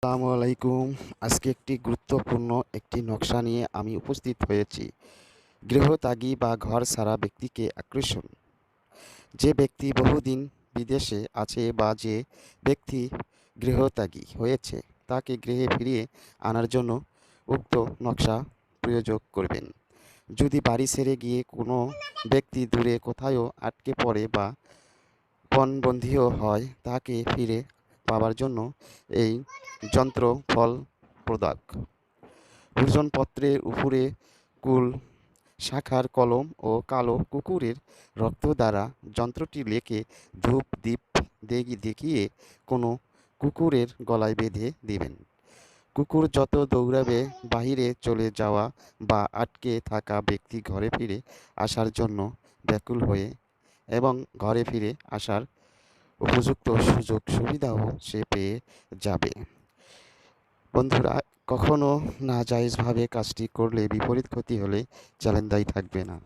আসসালামু আলাইকুম। আজকে একটি গুরুত্বপূর্ণ নকশা নিয়ে আমি উপস্থিত হয়েছি। গৃহত্যাগী বা ঘর ছাড়া ব্যক্তিকে আকর্ষণ। যে ব্যক্তি বহুদিন বিদেশে আছে বা যে ব্যক্তি গৃহত্যাগী হয়েছে তাকে গৃহে ফিরিয়ে আনার জন্য উক্ত নকশা প্রয়োগ করবেন। যদি বাড়ি ছেড়ে গিয়ে কোনো ব্যক্তি দূরে কোথাও আটকে পড়ে বা পণবন্দীও হয় তাকে ফিরে পাবার জন্য এই যন্ত্র ফলপ্রদায়ক। ওজনপত্রের উপরে কুল শাখার কলম ও কালো কুকুরের রক্ত দ্বারা যন্ত্রটি লেখে ধূপ দ্বীপ দেখিয়ে কোনো কুকুরের গলায় বেঁধে দিবেন। কুকুর যত দৌড়াবে বাহিরে চলে যাওয়া বা আটকে থাকা ব্যক্তি ঘরে ফিরে আসার জন্য ব্যাকুল হয়ে এবং ঘরে ফিরে আসার উপযুক্ত সুযোগ সুবিধাও সে পেয়ে যাবে। বন্ধুরা, কখনো নাজায়েজভাবে কাজটি করলে বিপরীত ক্ষতি হলে চ্যালেঞ্জ দায়ী থাকবে না।